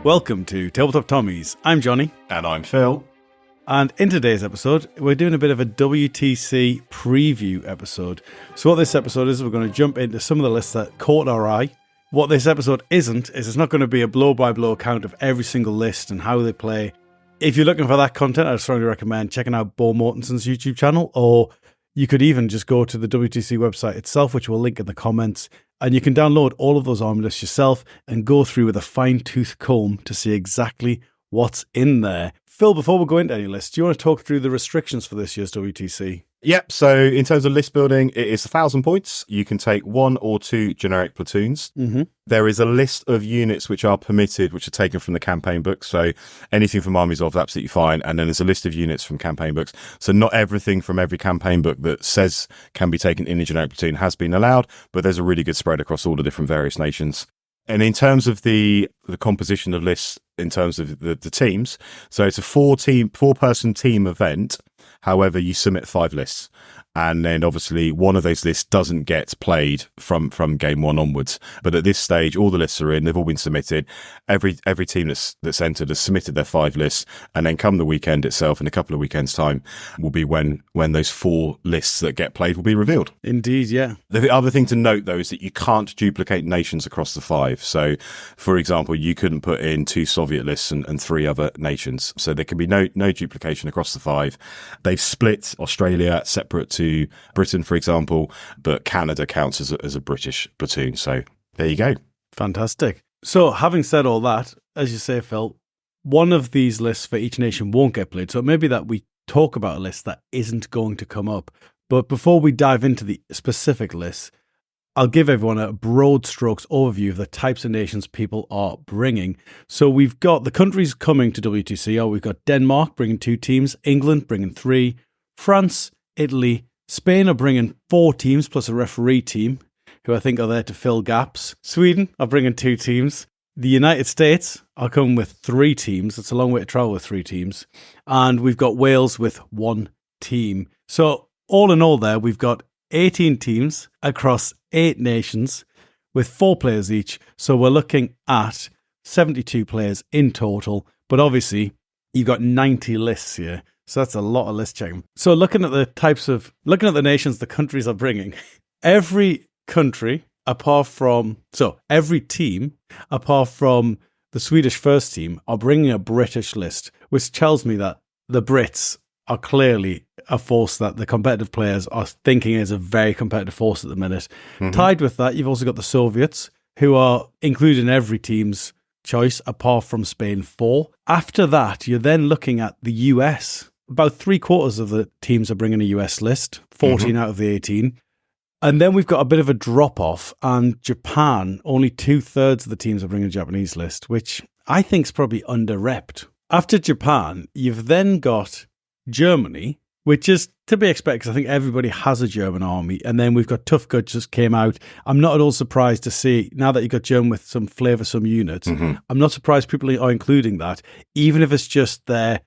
Welcome to Tabletop Tommies. I'm Johnny. And I'm Phil. And in today's episode, we're doing a bit of a WTC preview episode. So what this episode is, we're going to jump into some of the lists that caught our eye. What this episode isn't, is it's not going to be a blow-by-blow account of every single list and how they play. If you're looking for that content, I'd strongly recommend checking out Bo Mortenson's YouTube channel, or you could even just go to the WTC website itself, which we'll link in the comments, and you can download all of those army lists yourself and go through with a fine-tooth comb to see exactly what's in there. Phil, before we go into any lists, do you want to talk through the restrictions for this year's WTC? Yep, so in terms of list building, it is 1,000 points. You can take 1 or 2 generic platoons. Mm-hmm. There is a list of units which are permitted, which are taken from the campaign book. So anything from Armies of is absolutely fine. And then there's a list of units from campaign books. So not everything from every campaign book that says can be taken in a generic platoon has been allowed, but there's a really good spread across all the different various nations. And in terms of the composition of lists, in terms of the teams, so it's a 4-person team event. However, you submit 5 lists. And then obviously one of those lists doesn't get played from game 1 onwards. But at this stage, all the lists are in. They've all been submitted. Every team that's entered has submitted their 5 lists. And then come the weekend itself, in a couple of weekends' time, will be when those 4 lists that get played will be revealed. Indeed, yeah. The other thing to note, though, is that you can't duplicate nations across the 5. So, for example, you couldn't put in 2 Soviet lists and 3 other nations. So there can be no duplication across the 5. They've split Australia separate to Britain, for example, but Canada counts as a British platoon. So there you go. Fantastic. So having said all that, as you say, Phil, one of these lists for each nation won't get played. So it may be that we talk about a list that isn't going to come up. But before we dive into the specific lists, I'll give everyone a broad strokes overview of the types of nations people are bringing. So we've got the countries coming to WTC. We've got Denmark bringing 2 teams, England bringing 3, France, Italy, Spain are bringing 4 teams plus a referee team, who I think are there to fill gaps. Sweden are bringing 2 teams. The United States are coming with 3 teams. It's a long way to travel with 3 teams. And we've got Wales with 1 team. So all in all there, we've got 18 teams across 8 nations with 4 players each. So we're looking at 72 players in total. But obviously, you've got 90 lists here. So that's a lot of list checking. So looking at the nations the countries are bringing, every country every team apart from the Swedish first team are bringing a British list, which tells me that the Brits are clearly a force that the competitive players are thinking is a very competitive force at the minute. Mm-hmm. Tied with that, you've also got the Soviets, who are included in every team's choice apart from Spain 4. After that, you're then looking at the US. About 3/4 of the teams are bringing a US list, 14 out of the 18. And then we've got a bit of a drop-off, and Japan, only 2/3 of the teams are bringing a Japanese list, which I think is probably under-repped. After Japan, you've then got Germany, which is to be expected because I think everybody has a German army. And then we've got Tough Guts just came out. I'm not at all surprised to see, now that you've got German with some flavoursome units, I'm not surprised people are including that, even if it's just their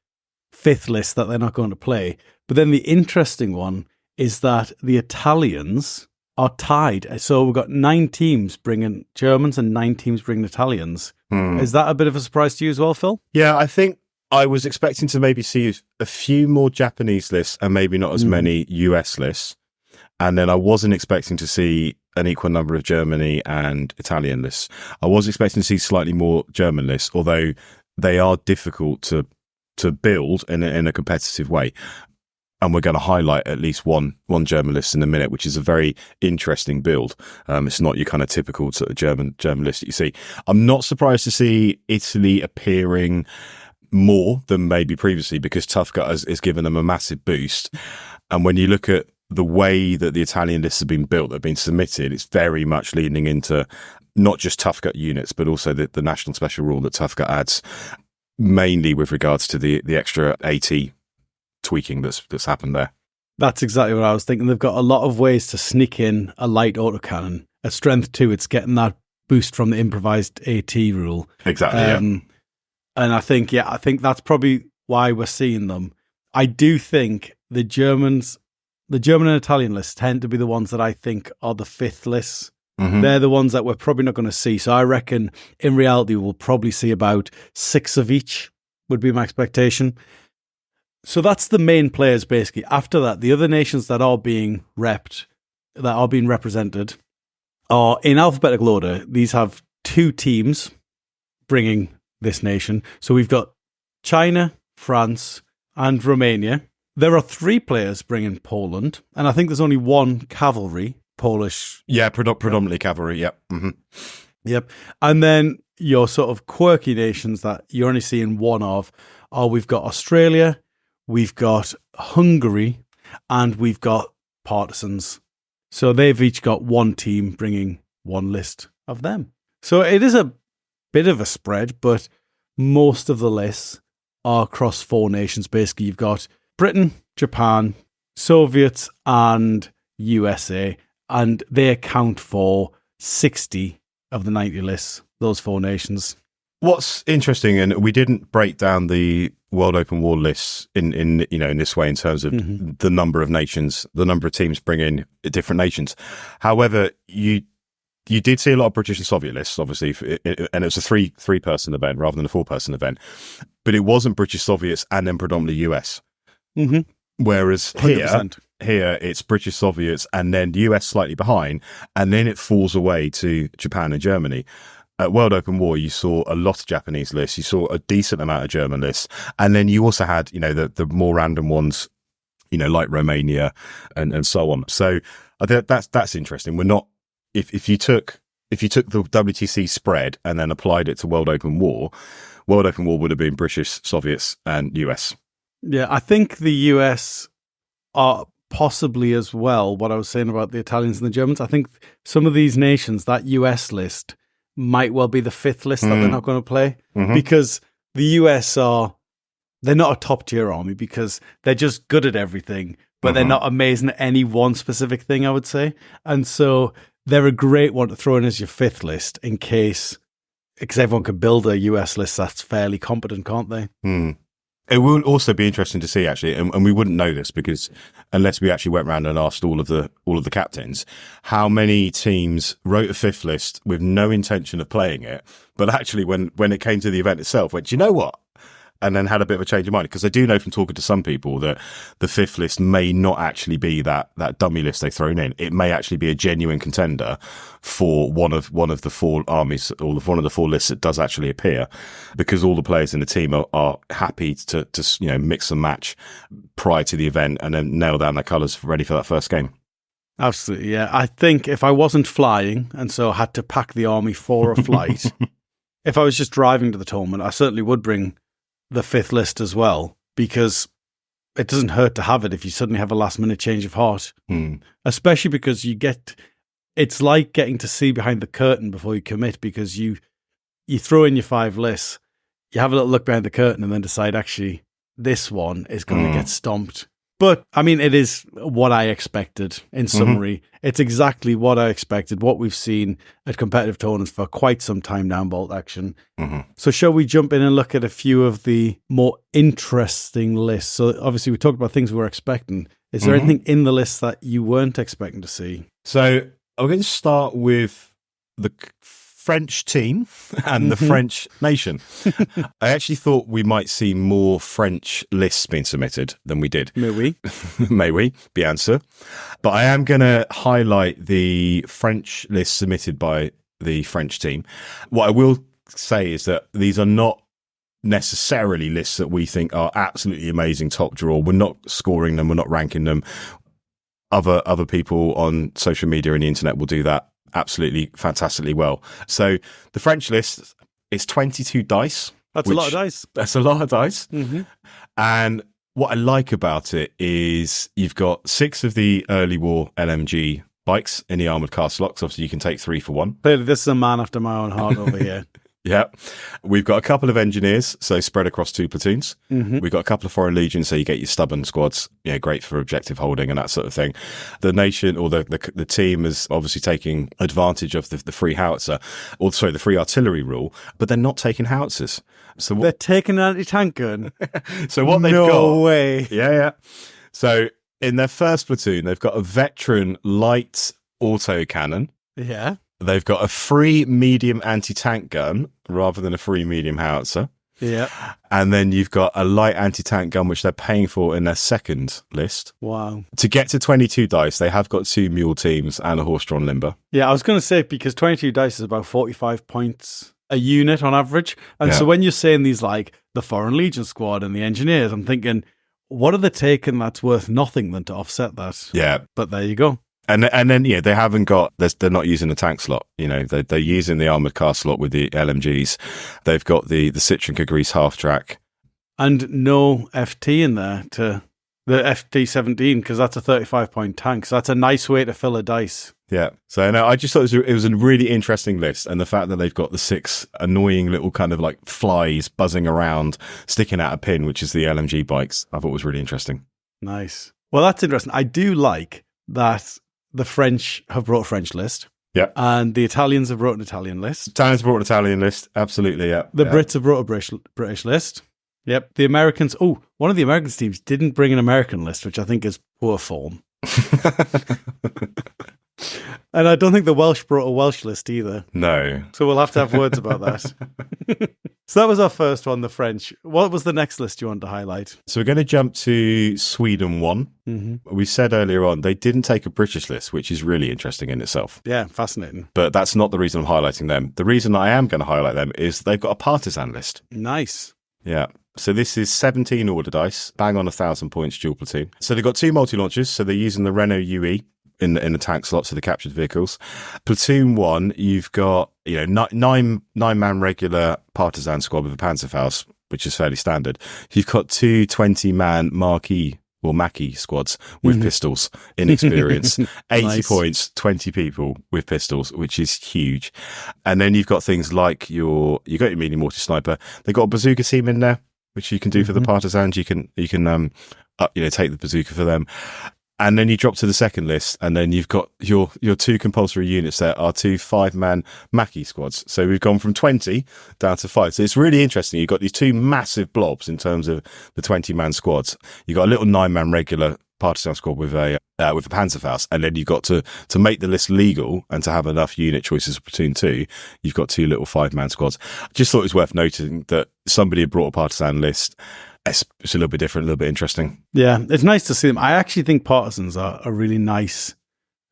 5th list that they're not going to play. But then the interesting one is that the Italians are tied. So we've got 9 teams bringing Germans and 9 teams bringing Italians. Is that a bit of a surprise to you as well, Phil? Yeah, I think I was expecting to maybe see a few more Japanese lists and maybe not as many US lists. And then I wasn't expecting to see an equal number of Germany and Italian lists. I was expecting to see slightly more German lists, although they are difficult to build in a competitive way. And we're going to highlight at least one German list in a minute, which is a very interesting build. It's not your kind of typical sort of German list that you see. I'm not surprised to see Italy appearing more than maybe previously, because Tough Gut has given them a massive boost. And when you look at the way that the Italian lists have been built, that have been submitted, it's very much leaning into not just Tough Gut units, but also the national special rule that Tough Gut adds, mainly with regards to the extra AT tweaking that's happened there. That's exactly what I was thinking. They've got a lot of ways to sneak in a light autocannon. A strength 2, it's getting that boost from the improvised AT rule. Exactly, yeah. And I think that's probably why we're seeing them. I do think the German and Italian lists tend to be the ones that I think are the 5th lists Mhm. They're the ones that we're probably not going to see. So I reckon in reality, we'll probably see about 6 of each, would be my expectation. So that's the main players, basically. After that, the other nations that are being represented are in alphabetical order. These have 2 teams bringing this nation. So we've got China, France, and Romania. There are 3 players bringing Poland, and I think there's only 1 cavalry, Polish. Yeah, predominantly cavalry. Yep. Mm-hmm. Yep. And then your sort of quirky nations that you're only seeing 1 of are we've got Australia, we've got Hungary, and we've got partisans. So they've each got 1 team bringing 1 list of them. So it is a bit of a spread, but most of the lists are across 4 nations. Basically, you've got Britain, Japan, Soviets, and USA, and they account for 60 of the 90 lists, those 4 nations. What's interesting, and we didn't break down the World Open War lists in this way in terms of the number of nations, the number of teams bringing different nations. However, you did see a lot of British and Soviet lists, obviously, and it was a three-person event rather than a 4-person event. But it wasn't British, Soviets, and then predominantly US. Mm-hmm. Whereas 100%. here it's British, Soviets, and then the US slightly behind, and then it falls away to Japan and Germany. At World Open War, you saw a lot of Japanese lists, you saw a decent amount of German lists, and then you also had, the more random ones, like Romania and so on. So I think that's interesting. We're not, if you took the WTC spread and then applied it to World Open War would have been British, Soviets, and US. Yeah, I think the US are possibly as well, what I was saying about the Italians and the Germans. I think some of these nations, that US list might well be the 5th list that they're not going to play, because the US they're not a top tier army because they're just good at everything, but they're not amazing at any one specific thing, I would say. And so they're a great one to throw in as your 5th list because everyone could build a US list that's fairly competent, can't they? It will also be interesting to see, actually, and we wouldn't know this because unless we actually went around and asked all of the captains, how many teams wrote a 5th list with no intention of playing it, but actually when it came to the event itself, went, do you know what? And then had a bit of a change of mind, because I do know from talking to some people that the 5th list may not actually be that dummy list they've thrown in. It may actually be a genuine contender for one of the 4 armies, or one of the 4 lists that does actually appear, because all the players in the team are happy to mix and match prior to the event and then nail down their colours ready for that first game. Absolutely, yeah. I think if I wasn't flying and so had to pack the army for a flight, if I was just driving to the tournament, I certainly would bring the 5th list as well, because it doesn't hurt to have it if you suddenly have a last minute change of heart, especially because it's like getting to see behind the curtain before you commit, because you throw in your 5 lists, you have a little look behind the curtain and then decide, actually, this one is going to get stomped. But I mean, it is what I expected in summary. It's exactly what I expected, what we've seen at competitive tournaments for quite some time now in Bolt Action. So shall we jump in and look at a few of the more interesting lists? So obviously we talked about things we were expecting. Is there anything in the list that you weren't expecting to see? So I'm going to start with the French team and the French nation. I actually thought we might see more French lists being submitted than we did. May we? May we, bien sûr. But I am going to highlight the French list submitted by the French team. What I will say is that these are not necessarily lists that we think are absolutely amazing, top drawer. We're not scoring them, we're not ranking them. Other people on social media and the internet will do that absolutely fantastically well. So the French list is 22 dice. That's a lot of dice. That's a lot of dice. And what I like about it is you've got 6 of the early war LMG bikes in the armoured car slots. Obviously, you can take 3 for 1. Clearly, this is a man after my own heart over here. Yeah. We've got a couple of engineers, so spread across 2 platoons. We've got a couple of foreign legions, so you get your stubborn squads, great for objective holding and that sort of thing. The nation, or the team, is obviously taking advantage of the free howitzer, or sorry, the free artillery rule, but they're not taking howitzers. So they're taking an anti-tank gun? So what they've got... No way. Yeah. So in their first platoon, they've got a veteran light autocannon. Yeah. They've got a free medium anti-tank gun rather than a free medium howitzer. Yeah. And then you've got a light anti-tank gun, which they're paying for in their second list. Wow. To get to 22 dice, they have got 2 mule teams and a horse-drawn limber. Yeah, I was going to say, because 22 dice is about 45 points a unit on average. And so when you're saying these, like the Foreign Legion squad and the engineers, I'm thinking, what are they taking that's worth nothing than to offset that? Yeah. But there you go. And then, they haven't got, they're not using the tank slot. They're using the armoured car slot with the LMGs. They've got the Citroen Caprice half track. And no FT in there to the FT-17, because that's a 35-point tank. So that's a nice way to fill a dice. Yeah. So no, I just thought it was a really interesting list. And the fact that they've got the 6 annoying little kind of like flies buzzing around, sticking out a pin, which is the LMG bikes, I thought was really interesting. Nice. Well, that's interesting. I do like that the French have brought a French list. Yeah. And the Italians have brought an Italian list. Italians brought an Italian list. Absolutely, yeah. The Brits have brought a British list. Yep. The Americans, one of the American teams didn't bring an American list, which I think is poor form. And I don't think the Welsh brought a Welsh list either. No. So we'll have to have words about that. So that was our first one, the French. What was the next list you want to highlight? So we're going to jump to Sweden 1. Mm-hmm. We said earlier on, they didn't take a British list, which is really interesting in itself. Yeah, fascinating. But that's not the reason I'm highlighting them. The reason I am going to highlight them is they've got a partisan list. Nice. Yeah. So this is 17 order dice, bang on 1,000 points dual platoon. So they've got 2 multi-launchers. So they're using the Renault UE in the tank slots of the captured vehicles. Platoon 1, you've got nine-man regular partisan squad with a Panzerfaust, which is fairly standard. You've got 2 20-man Mackie squads with pistols in experience. 80 Nice. points, 20 people with pistols, which is huge. And then you've got things like you got your medium mortar sniper. They've got a bazooka team in there, which you can do for the partisans. You can take the bazooka for them. And then you drop to the second list, and then you've got your 2 compulsory units there are 2 5-man Mackie squads. So we've gone from 20 down to 5. So it's really interesting. You've got these 2 massive blobs in terms of the 20-man squads. You've got a little 9-man regular partisan squad with a Panzerfaust, and then you've got to make the list legal and to have enough unit choices for platoon 2, you've got 2 little 5-man squads. I just thought it was worth noting that somebody had brought a partisan list. It's a little bit different, a little bit interesting. Yeah, it's nice to see them. I actually think partisans are a really nice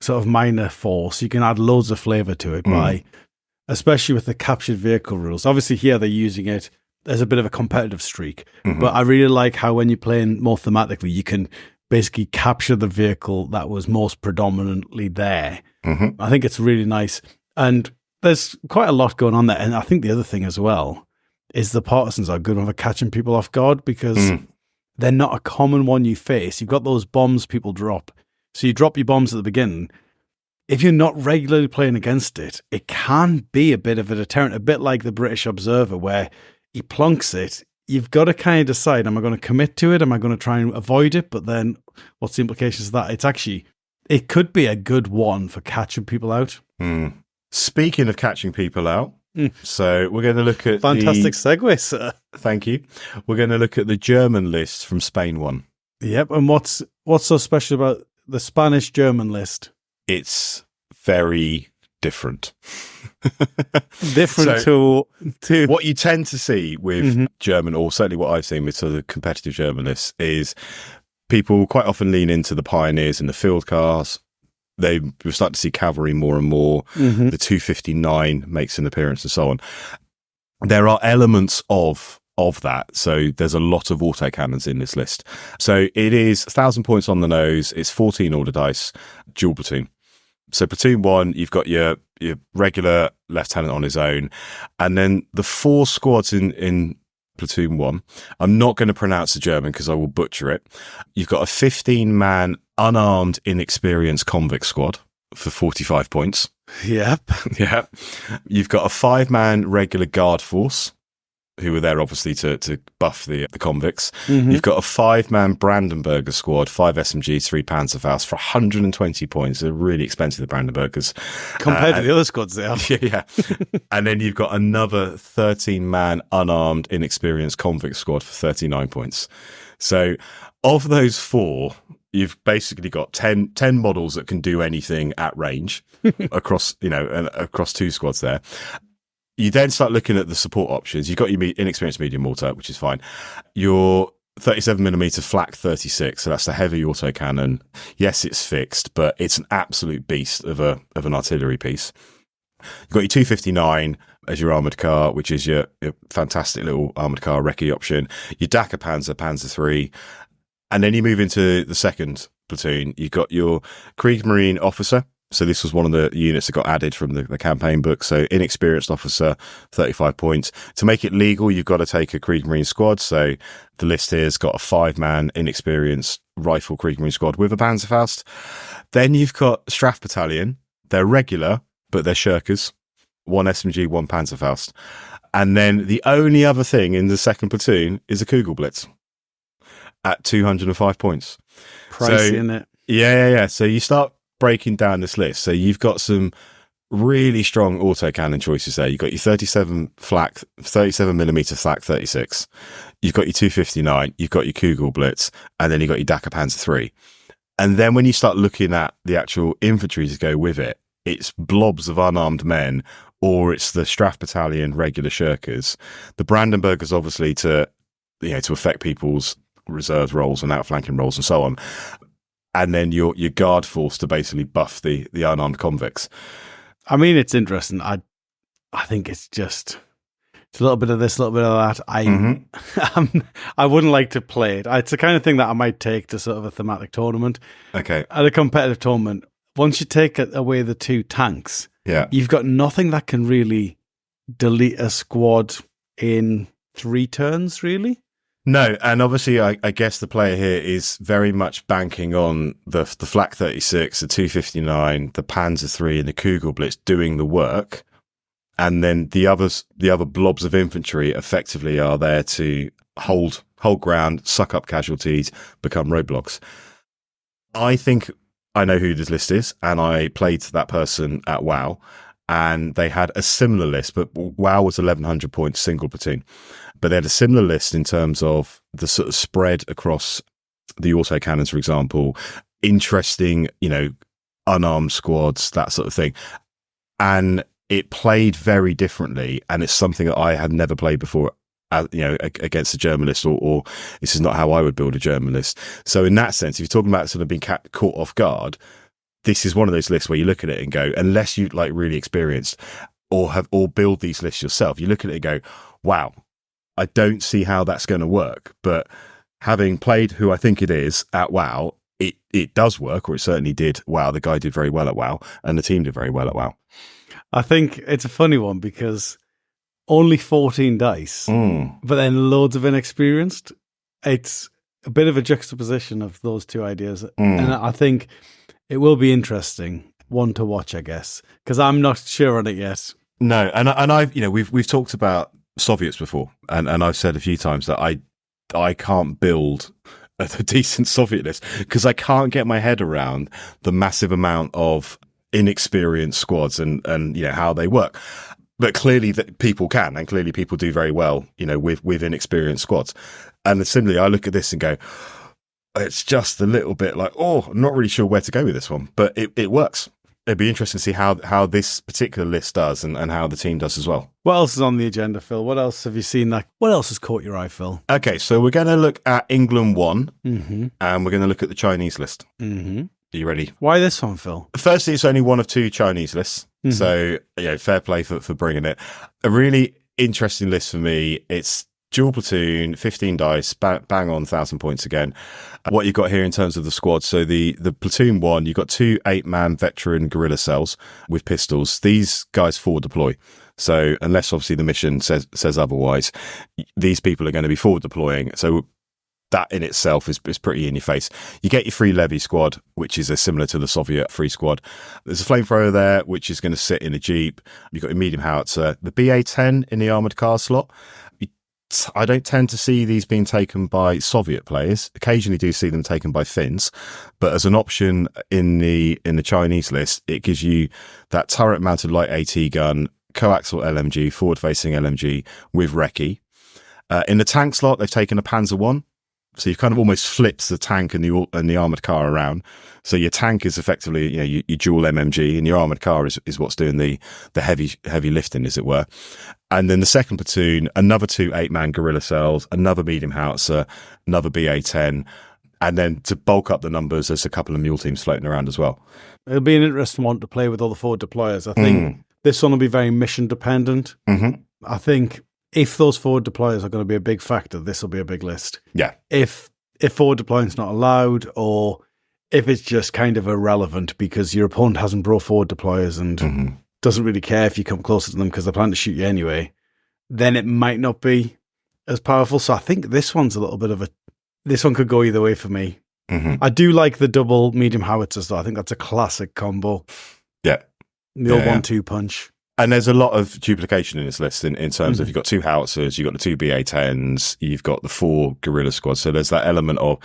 sort of minor force. You can add loads of flavour to it by, especially with the captured vehicle rules. Obviously here they're using it as a bit of a competitive streak, but I really like how when you're playing more thematically, you can basically capture the vehicle that was most predominantly there. I think it's really nice. And there's quite a lot going on there. And I think the other thing as well is the partisans are good for catching people off guard, because they're not a common one you face. You've got those bombs people drop. So you drop your bombs at the beginning. If you're not regularly playing against it, it can be a bit of a deterrent, a bit like the British Observer, where he plunks it. You've got to kind of decide, am I going to commit to it? Am I going to try and avoid it? But then what's the implications of that? It could be a good one for catching people out. Speaking of catching people out, so we're going to look at fantastic segue, sir. Thank you. We're going to look at the German list from Spain 1. Yep. And what's so special about the Spanish-German list? It's very different. Different to what you tend to see with German, or certainly what I've seen with sort of competitive German lists, is people quite often lean into the pioneers and the field cars. We're starting to see cavalry more and more. The 259 makes an appearance and so on. There are elements of that. So there's a lot of autocannons in this list. So it is 1,000 points on the nose. It's 14 order dice, dual platoon. So platoon 1, you've got your regular lieutenant on his own. And then the 4 squads in platoon 1, I'm not going to pronounce the German because I will butcher it. You've got a 15-man unarmed, inexperienced convict squad for 45 points. Yep. Yeah. You've got a 5-man regular guard force, who were there obviously to buff the convicts. You've got a 5-man Brandenburger squad, 5 SMGs, 3 Panzerfaust for 120 points. They're really expensive, the Brandenburgers. Compared to the other squads they have. Yeah. And then you've got another 13-man unarmed, inexperienced convict squad for 39 points. So of those 4, you've basically got 10 models that can do anything at range across, across 2 squads there. You then start looking at the support options. You've got your inexperienced medium mortar, which is fine. Your 37mm flak 36, so that's the heavy autocannon. Yes, it's fixed, but it's an absolute beast of an artillery piece. You've got your 259 as your armoured car, which is your fantastic little armoured car recce option. Your Dakar Panzer 3. And then you move into the second platoon. You've got your Kriegsmarine officer. So this was one of the units that got added from the campaign book. So inexperienced officer, 35 points. To make it legal, you've got to take a Kriegsmarine squad. So the list here has got a 5-man inexperienced rifle Kriegsmarine squad with a Panzerfaust. Then you've got Strafe Battalion. They're regular, but they're shirkers. 1 SMG, 1 Panzerfaust. And then the only other thing in the second platoon is a Kugelblitz at 205 points. Pricey, isn't it? Yeah. So you start breaking down this list. So you've got some really strong autocannon choices there. You've got your 37mm flak 36. You've got your 259. You've got your Kugelblitz. And then you've got your Dakar Panzer 3. And then when you start looking at the actual infantry to go with it, it's blobs of unarmed men, or it's the Strafe Battalion regular shirkers. The Brandenburgers, obviously, to affect people's reserves rolls and outflanking rolls and so on. And then your guard force to basically buff the unarmed convicts. I mean, it's interesting. I think it's a little bit of this, a little bit of that. I wouldn't like to play it. It's the kind of thing that I might take to sort of a thematic tournament. Okay. At a competitive tournament, once you take away the 2 tanks, you've got nothing that can really delete a squad in 3 turns, really. No, and obviously I guess the player here is very much banking on the flak 36, the 259, the Panzer 3 and the Kugelblitz doing the work. And then the other blobs of infantry effectively are there to hold ground, suck up casualties, become roadblocks. I think I know who this list is, and I played that person at WoW, and they had a similar list, but WoW was 1,100 points single platoon. But they had a similar list in terms of the sort of spread across the autocannons, for example, interesting, unarmed squads, that sort of thing. And it played very differently, and it's something that I had never played before, against a German list, or this is not how I would build a German list. So in that sense, if you're talking about sort of being caught off guard, this is one of those lists where you look at it and go, unless you really experienced or build these lists yourself, you look at it and go, wow, I don't see how that's going to work. But having played who I think it is at WoW, it does work, or it certainly did. WoW, the guy did very well at WoW, and the team did very well at WoW. I think it's a funny one because only 14 dice, but then loads of inexperienced. It's a bit of a juxtaposition of those 2 ideas. And I think it will be interesting, one to watch, I guess, because I'm not sure on it yet. No, and I've we've talked about Soviets before, and I've said a few times that I can't build a decent Soviet list because I can't get my head around the massive amount of inexperienced squads and how they work. But clearly that people can, and clearly people do very well, with inexperienced squads. And similarly, I look at this and go, it's just a little bit like, I'm not really sure where to go with this one, but it works. It'd be interesting to see how this particular list does and how the team does as well. What else is on the agenda, Phil? What else have you seen? What else has caught your eye, Phil? Okay, so we're going to look at England 1, and we're going to look at the Chinese list. Mm-hmm. Are you ready? Why this one, Phil? Firstly, it's only one of 2 Chinese lists. So, fair play for bringing it. A really interesting list for me. It's dual platoon, 15 dice, bang on 1,000 points again. What you've got here in terms of the squad. So the platoon 1, you've got 2 8-man veteran guerrilla cells with pistols. These guys forward deploy. So unless obviously the mission says otherwise, these people are going to be forward deploying. So that in itself is pretty in your face. You get your free levy squad, which is similar to the Soviet free squad. There's a flamethrower there, which is going to sit in a jeep. You've got your medium howitzer, the BA-10 in the armoured car slot. I don't tend to see these being taken by Soviet players. Occasionally do see them taken by Finns, but as an option in the Chinese list, it gives you that turret-mounted light AT gun, coaxial LMG, forward-facing LMG with recce. In the tank slot, they've taken a Panzer 1. So you've kind of almost flipped the tank and the armored car around. So your tank is effectively, your dual MMG, and your armored car is what's doing the heavy lifting, as it were. And then the second platoon, another 2 8-man guerrilla cells, another medium howitzer, another BA-10. And then to bulk up the numbers, there's a couple of mule teams floating around as well. It'll be an interesting one to play with all the forward deployers. I think this one will be very mission dependent. Mm-hmm. I think if those forward deployers are going to be a big factor, this will be a big list. Yeah. If forward deploying's not allowed, or if it's just kind of irrelevant because your opponent hasn't brought forward deployers and doesn't really care if you come closer to them because they're planning to shoot you anyway, then it might not be as powerful. So I think this one's a little bit of this one could go either way for me. Mm-hmm. I do like the double medium howitzers, though. I think that's a classic combo. Yeah. The old 1-2 punch. And there's a lot of duplication in this list in terms of you've got 2 howitzers, you've got the 2 BA-10s, you've got the 4 guerrilla squads. So there's that element of,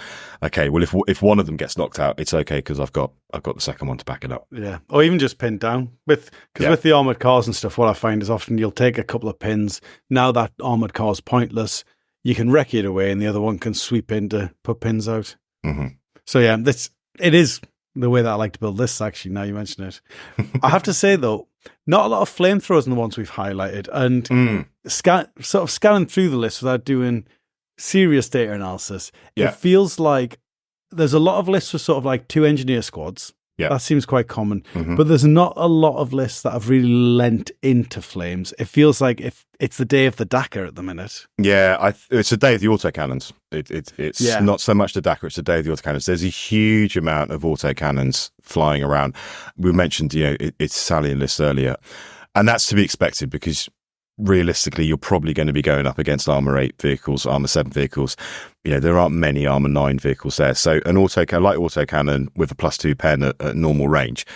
okay, well, if one of them gets knocked out, it's okay because I've got the second one to back it up. Yeah, or even just pinned down. With the armoured cars and stuff, what I find is often you'll take a couple of pins. Now that armoured car's pointless, you can wreck it away and the other one can sweep in to put pins out. Mm-hmm. So yeah, it is the way that I like to build lists, actually, now you mention it. I have to say, though, not a lot of flamethrowers in the ones we've highlighted. And scanning through the list without doing serious data analysis, it feels like there's a lot of lists with sort of like 2 engineer squads. Yeah. That seems quite common. Mm-hmm. But there's not a lot of lists that have really lent into flames. It feels like if it's the day of the Dakar at the minute. Yeah, it's the day of the autocannons. It's not so much the Dakar, it's the day of the autocannons. There's a huge amount of autocannons flying around. We mentioned, it's Stallion list earlier. And that's to be expected because realistically, you're probably going to be going up against Armour 8 vehicles, Armour 7 vehicles. There aren't many Armour 9 vehicles there. So an light autocannon with a +2 pen at normal range,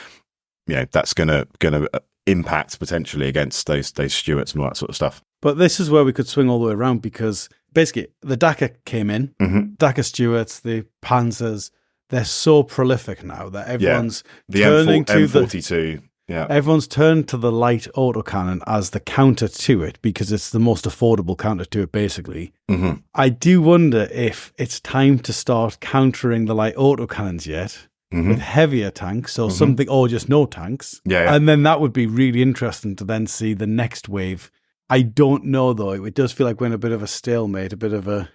that's going to impact potentially against those Stuarts and all that sort of stuff. But this is where we could swing all the way around because basically the Dakar came in, Dakar Stuarts, the Panzers, they're so prolific now that everyone's turning to M42. Yeah. Everyone's turned to the light autocannon as the counter to it because it's the most affordable counter to it, basically. Mm-hmm. I do wonder if it's time to start countering the light autocannons yet with heavier tanks or something, or just no tanks. Yeah. And then that would be really interesting to then see the next wave. I don't know, though. It does feel like we're in a bit of a stalemate, a bit of a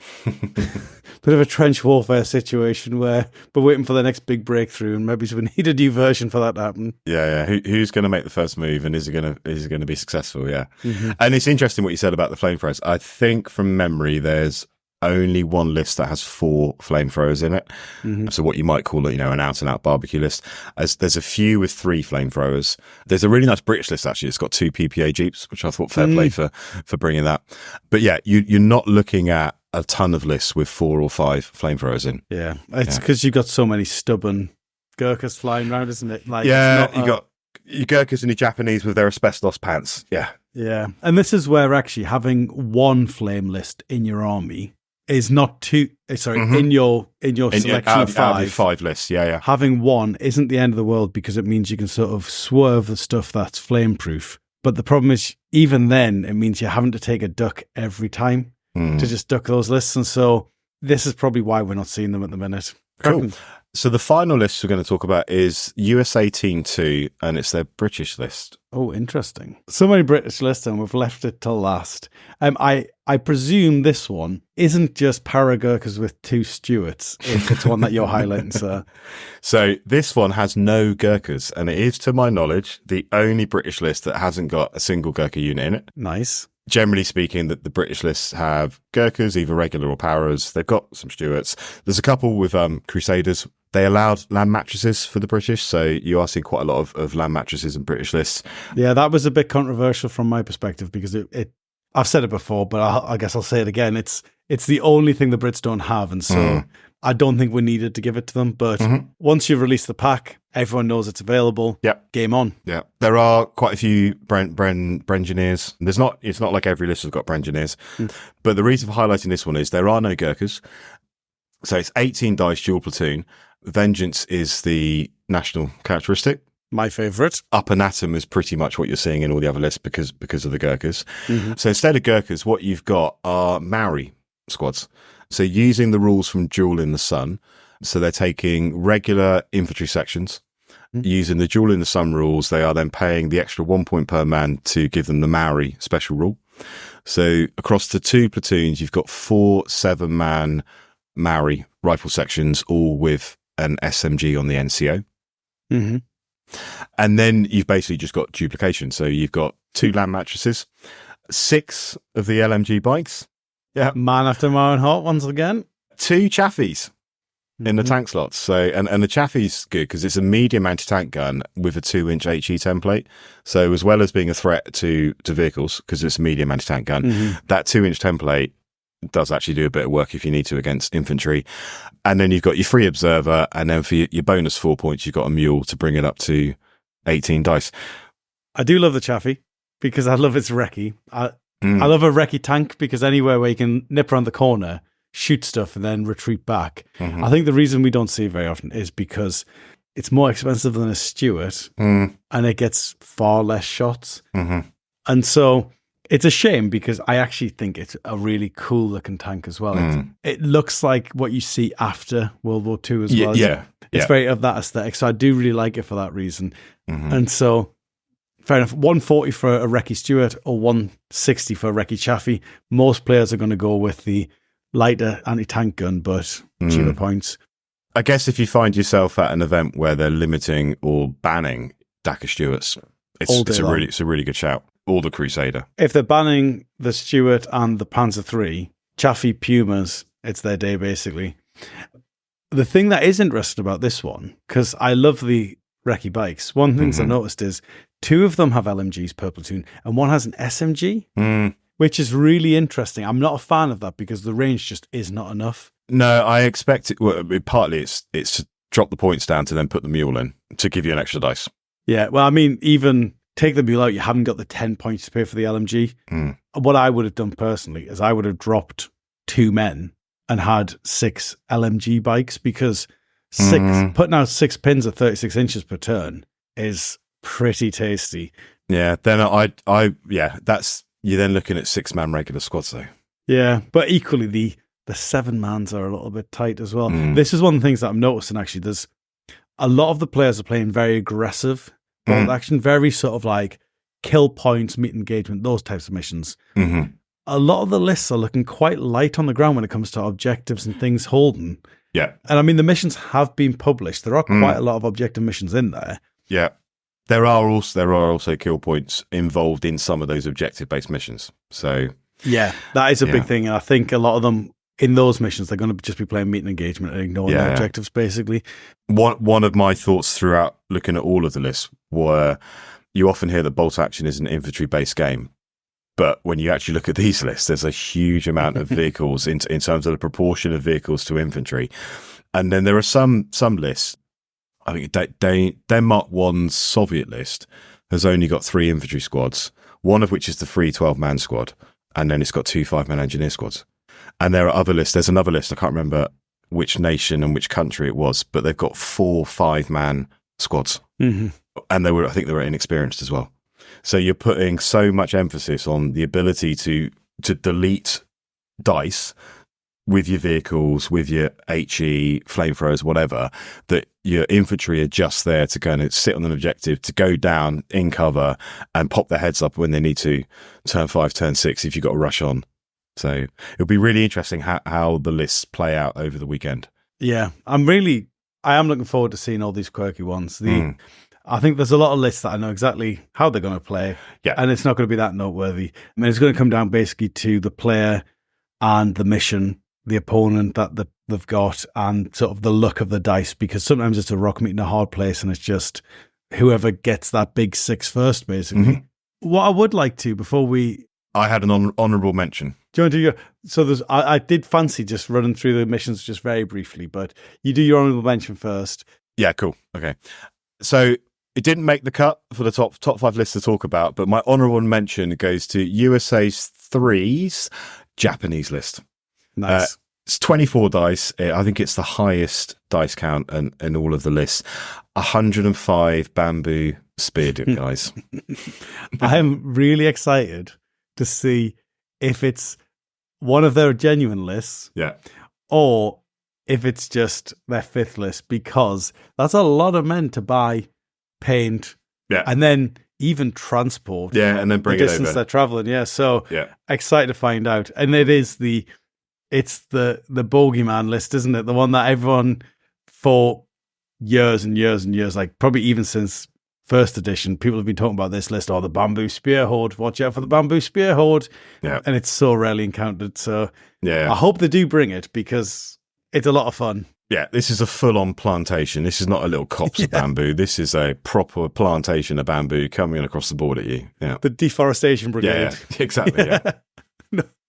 trench warfare situation where we're waiting for the next big breakthrough, and maybe we need a new version for that to happen. Yeah. Who's going to make the first move, and is it going to be successful? Yeah. Mm-hmm. And it's interesting what you said about the flamethrowers. I think from memory, there's only one list that has 4 flamethrowers in it. Mm-hmm. So what you might call it, an out-and-out barbecue list. There's a few with 3 flamethrowers. There's a really nice British list, actually. It's got 2 PPA Jeeps, which I thought fair play for bringing that. But yeah, you're not looking at a ton of lists with 4 or 5 flamethrowers in. Yeah, it's because you've got so many stubborn Gurkhas flying around, isn't it? Like, you got your Gurkhas and your Japanese with their asbestos pants. Yeah. Yeah. And this is where actually having 1 flame list in your army is not too, in your selection of 5. Out of 5 lists, yeah. Having 1 isn't the end of the world because it means you can sort of swerve the stuff that's flame-proof. But the problem is, even then, it means you're having to take a duck every time to just duck those lists. And so this is probably why we're not seeing them at the minute. Cool. So the final list we're going to talk about is USA Team 2, and it's their British list. Oh, interesting. So many British lists, and we've left it till last. I presume this one isn't just Paragurkas with 2 Stuarts, if it's one that you're highlighting, sir. So this one has no Gurkhas, and it is, to my knowledge, the only British list that hasn't got a single Gurkha unit in it. Nice. Generally speaking, that the British lists have Gurkhas, either regular or Paras. They've got some Stuarts. There's a couple with Crusaders. They allowed land mattresses for the British, so you are seeing quite a lot of land mattresses in British lists. Yeah, that was a bit controversial from my perspective because I've said it before, but I guess I'll say it again. It's the only thing the Brits don't have, and so I don't think we needed to give it to them. But once you've released the pack, everyone knows it's available. Yep. Game on. Yeah. There are quite a few Brengineers. It's not like every list has got Brengineers. But the reason for highlighting this one is there are no Gurkhas. So it's 18 dice dual platoon. Vengeance is the national characteristic. My favourite. Up and Atom is pretty much what you're seeing in all the other lists because of the Gurkhas. So instead of Gurkhas, what you've got are Maori squads. So using the rules from Duel in the Sun, so they're taking regular infantry sections, using the Duel in the Sun rules, they are then paying the extra 1 point per man to give them the Maori special rule. So across the 2 platoons, you've got 4 7-man Maori rifle sections, all with an SMG on the NCO. Mm-hmm. And then you've basically just got duplication. So you've got 2 land mattresses, 6 of the LMG bikes. Yeah. Man after my own heart once again. 2 Chaffies in the tank slots. So, and the Chaffee's good because it's a medium anti-tank gun with a 2-inch HE template. So as well as being a threat to vehicles, because it's a medium anti-tank gun, that 2-inch template does actually do a bit of work if you need to against infantry. And then you've got your free observer, and then for your bonus 4 points, you've got a mule to bring it up to 18 dice. I do love the Chaffee because I love its recce. I love a recce tank because anywhere where you can nip around the corner, shoot stuff, and then retreat back. I think the reason we don't see it very often is because it's more expensive than a Stuart, and it gets far less shots. And so it's a shame because I actually think it's a really cool looking tank as well. It looks like what you see after World War II as well. It's very of that aesthetic. So I do really like it for that reason. And so, fair enough, 140 for a Recce Stuart or 160 for a Recce Chaffee. Most players are going to go with the lighter anti-tank gun, but cheaper points. I guess if you find yourself at an event where they're limiting or banning Dakar Stuarts, it's a really good shout. Or the Crusader. If they're banning the Stuart and the Panzer III, Chaffee Pumas, it's their day basically. The thing that is interesting about this one, because I love the Recce bikes, one of the things I noticed is 2 of them have LMGs per platoon and one has an SMG, which is really interesting. I'm not a fan of that because the range just is not enough. No, I expect it. Well, partly it's to drop the points down to then put the mule in to give you an extra dice. Yeah, well, I mean, even take the mule out, you haven't got the 10 points to pay for the LMG. What I would have done personally is I would have dropped 2 men and had 6 LMG bikes because putting out 6 pins at 36 inches per turn is pretty tasty. Yeah, then that's you're then looking at 6-man regular squads though. Yeah, but equally the 7-mans are a little bit tight as well. This is one of the things that I'm noticing actually. There's a lot of the players are playing very aggressive action, very sort of like kill points, meet engagement, those types of missions. A lot of the lists are looking quite light on the ground when it comes to objectives and things holding. Yeah. And I mean, the missions have been published. There are quite a lot of objective missions in there. Yeah. There are also kill points involved in some of those objective-based missions. So yeah, that is a big thing. And I think a lot of them in those missions, they're going to just be playing meet and engagement and ignoring the objectives, basically. One of my thoughts throughout looking at all of the lists were you often hear that bolt action is an infantry-based game. But when you actually look at these lists, there's a huge amount of vehicles in terms of the proportion of vehicles to infantry. And then there are some lists. I think Denmark 1's Soviet list has only got 3 infantry squads, one of which is the free 12-man squad. And then it's got 2 5-man engineer squads. And there are other lists. There's another list. I can't remember which nation and which country it was, but they've got 4 5-man squads. And I think they were inexperienced as well. So you're putting so much emphasis on the ability to delete dice with your vehicles, with your HE, flamethrowers, whatever, that your infantry are just there to kind of sit on an objective, to go down in cover and pop their heads up when they need to, turn 5, turn 6, if you've got to rush on. So it'll be really interesting how the lists play out over the weekend. Yeah, I am looking forward to seeing all these quirky ones. I think there's a lot of lists that I know exactly how they're going to play. Yeah. And it's not going to be that noteworthy. I mean, it's going to come down basically to the player and the mission, the opponent that they've got, and sort of the luck of the dice, because sometimes it's a rock meeting a hard place and it's just whoever gets that big 6 first, basically. What I would like to, before I had an honourable mention. Do you want to do your... So I did fancy just running through the missions just very briefly, but you do your honourable mention first. Yeah, cool. Okay. So it didn't make the cut for the top 5 lists to talk about, but my honourable mention goes to USA's 3's Japanese list. Nice. It's 24 dice. I think it's the highest dice count in all of the lists. 105 bamboo spear guys. I'm really excited to see if it's one of their genuine lists, Yeah. or if it's just their 5th list, because that's a lot of men to buy, paint, and then even transport. Yeah, and then bring the it distance over. they're traveling. Yeah, so Yeah. excited to find out. And it's the bogeyman list, isn't it? The one that everyone for years and years and years, like probably even since first edition, people have been talking about this list. The bamboo spear horde. Watch out for the bamboo spear horde. Yeah. And it's so rarely encountered. So yeah, I hope they do bring it because it's a lot of fun. Yeah, this is a full-on plantation. This is not a little copse of bamboo. This is a proper plantation of bamboo coming across the board at you. Yeah, the deforestation brigade. Yeah, exactly. Yeah.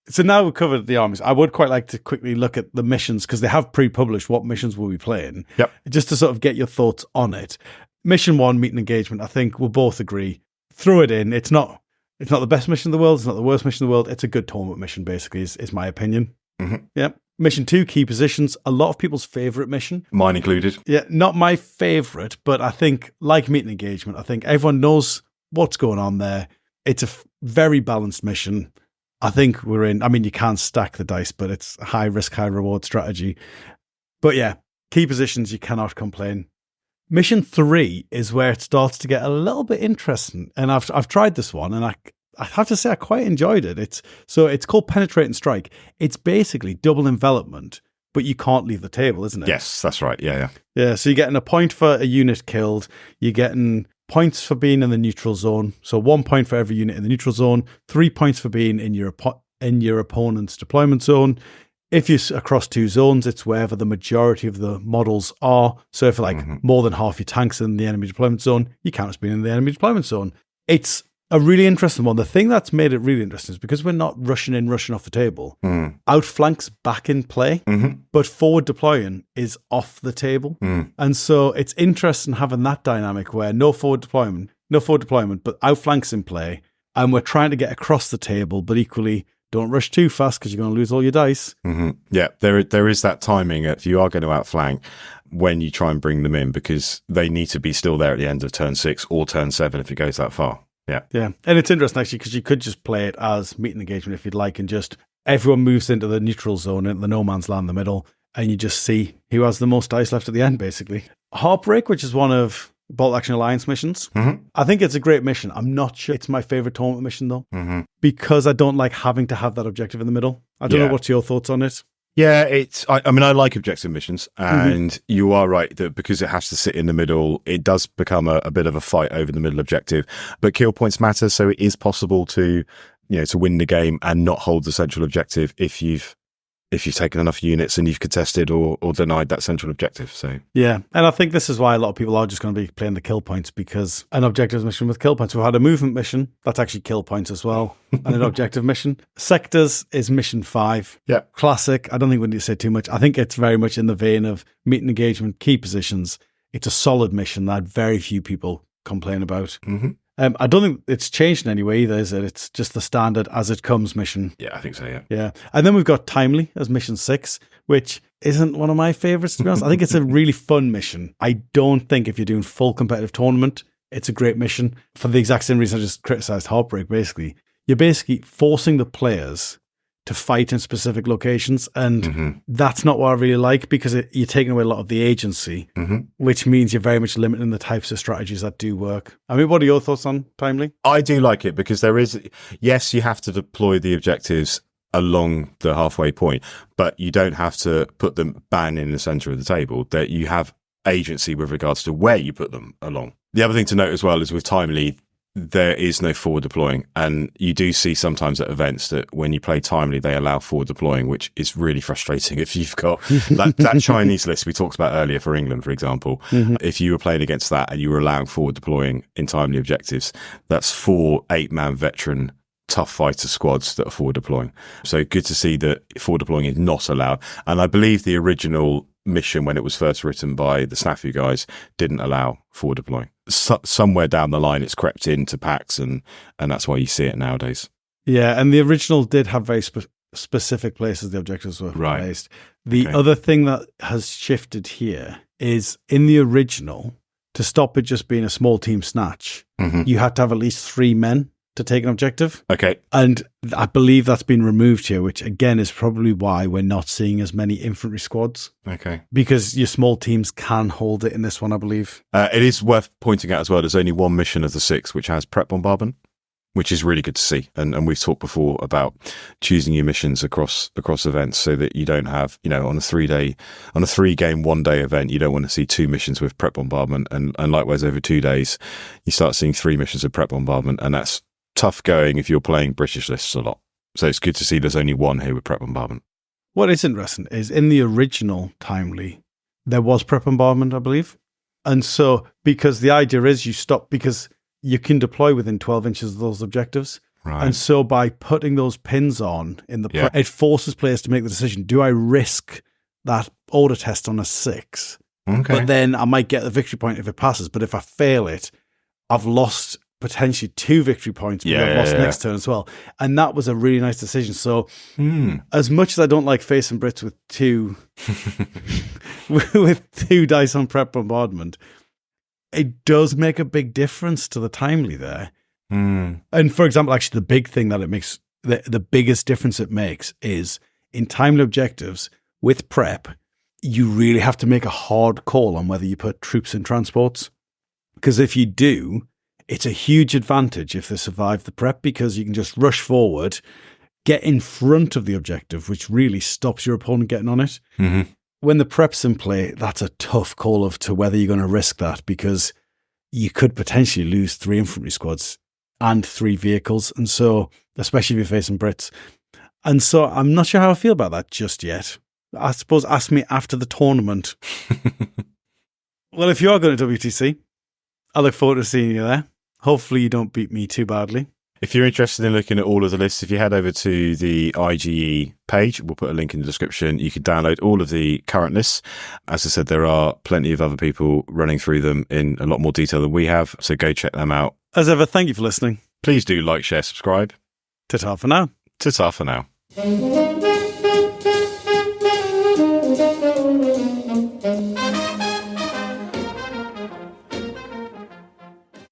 So now we've covered the armies. I would quite like to quickly look at the missions because they have pre-published what missions we'll be playing. Yep. Just to sort of get your thoughts on it. Mission 1, meet and engagement. I think we'll both agree. Throw it in. It's not the best mission in the world. It's not the worst mission in the world. It's a good tournament mission, basically, is my opinion. Mm-hmm. Yep. Mission 2, key positions. A lot of people's favourite mission. Mine included. Yeah, not my favourite, but I think, like meet and engagement, I think everyone knows what's going on there. It's a very balanced mission. I think we're in, you can stack the dice, but it's a high risk, high reward strategy. But yeah, key positions, you cannot complain. Mission 3 is where it starts to get a little bit interesting. And I've tried this one and I have to say I quite enjoyed it. It's called Penetrate and Strike. It's basically double envelopment, but you can't leave the table, isn't it? Yes, that's right. Yeah. Yeah, so you're getting a point for a unit killed. You're getting points for being in the neutral zone. So 1 point for every unit in the neutral zone. 3 points for being in your opponent's deployment zone. If you're across 2 zones, it's wherever the majority of the models are. So if more than half your tanks in the enemy deployment zone, you count as being in the enemy deployment zone. It's a really interesting one. The thing that's made it really interesting is because we're not rushing off the table. Outflanks back in play, but forward deploying is off the table. And so it's interesting having that dynamic where no forward deployment, but outflanks in play. And we're trying to get across the table, but equally don't rush too fast because you're going to lose all your dice. Yeah, there is that timing if you are going to outflank when you try and bring them in because they need to be still there at the end of turn 6 or turn 7 if it goes that far. Yeah. And it's interesting actually because you could just play it as meet and engagement if you'd like and just everyone moves into the neutral zone in the no man's land in the middle and you just see who has the most dice left at the end basically. Heartbreak, which is one of Bolt Action Alliance missions. I think it's a great mission. I'm not sure it's my favorite tournament mission though because I don't like having to have that objective in the middle. I don't know what's your thoughts on it. Yeah, I like objective missions, and you are right that because it has to sit in the middle, it does become a bit of a fight over the middle objective. But kill points matter, so it is possible to win the game and not hold the central objective if you've taken enough units and you've contested or denied that central objective. So yeah, and I think this is why a lot of people are just going to be playing the kill points because an objective mission with kill points. We've had a movement mission that's actually kill points as well, and an objective mission. Sectors is mission 5. Yeah, classic. I don't think we need to say too much. I think it's very much in the vein of meet and engagement, key positions. It's a solid mission that very few people complain about. I don't think it's changed in any way either, is it? It's just the standard as it comes mission. Yeah, I think so, yeah. Yeah. And then we've got Timely as mission 6, which isn't one of my favorites, to be honest. I think it's a really fun mission. I don't think if you're doing full competitive tournament, it's a great mission for the exact same reason I just criticized Heartbreak, basically. You're basically forcing the players to fight in specific locations. And that's not what I really like because you're taking away a lot of the agency, which means you're very much limiting the types of strategies that do work. What are your thoughts on Timely? I do like it because yes, you have to deploy the objectives along the halfway point, but you don't have to put them bang in the center of the table. That you have agency with regards to where you put them along. The other thing to note as well is with Timely, there is no forward deploying, and you do see sometimes at events that when you play Timely, they allow forward deploying, which is really frustrating. If you've got that Chinese list we talked about earlier for England, for example, if you were playing against that and you were allowing forward deploying in Timely objectives, that's 4 8-man veteran tough fighter squads that are forward deploying. So good to see that forward deploying is not allowed. And I believe the original mission when it was first written by the Snafu guys didn't allow forward deploying. Somewhere down the line it's crept into packs and that's why you see it nowadays. Yeah, and the original did have very specific places the objectives were placed. The other thing that has shifted here is in the original, to stop it just being a small team snatch, you had to have at least 3 men to take an objective. Okay. And I believe that's been removed here, which again is probably why we're not seeing as many infantry squads. Okay. Because your small teams can hold it in this one, I believe. It is worth pointing out as well, there's only one mission of the 6 which has prep bombardment, which is really good to see. And we've talked before about choosing your missions across events so that you don't have, on a 3-game, 1-day event, you don't want to see 2 missions with prep bombardment. And likewise, over 2 days, you start seeing 3 missions of prep bombardment. And that's tough going if you're playing British lists a lot. So it's good to see there's only one here with prep bombardment. What is interesting is in the original Timely, there was prep bombardment, I believe. And so, because the idea is you stop, because you can deploy within 12 inches of those objectives. Right. And so by putting those pins on in the it forces players to make the decision, do I risk that order test on a 6? Okay. But then I might get the victory point if it passes. But if I fail it, I've lost potentially 2 victory points, but I've lost next turn as well. And that was a really nice decision. So as much as I don't like facing Brits with 2 with 2 dice on prep bombardment, it does make a big difference to the Timely there. And for example, actually the big thing that it makes, the biggest difference it makes is in Timely objectives with prep, you really have to make a hard call on whether you put troops in transports. Because if you do, it's a huge advantage if they survive the prep, because you can just rush forward, get in front of the objective, which really stops your opponent getting on it. Mm-hmm. When the prep's in play, that's a tough call of to whether you're going to risk that, because you could potentially lose 3 infantry squads and 3 vehicles. And so, especially if you're facing Brits. And so I'm not sure how I feel about that just yet. I suppose ask me after the tournament. Well, if you are going to WTC, I look forward to seeing you there. Hopefully you don't beat me too badly. If you're interested in looking at all of the lists, if you head over to the IGE page, we'll put a link in the description. You can download all of the current lists. As I said, there are plenty of other people running through them in a lot more detail than we have, so go check them out. As ever, thank you for listening. Please do like, share, subscribe. Ta-ta for now. Ta-ta for now.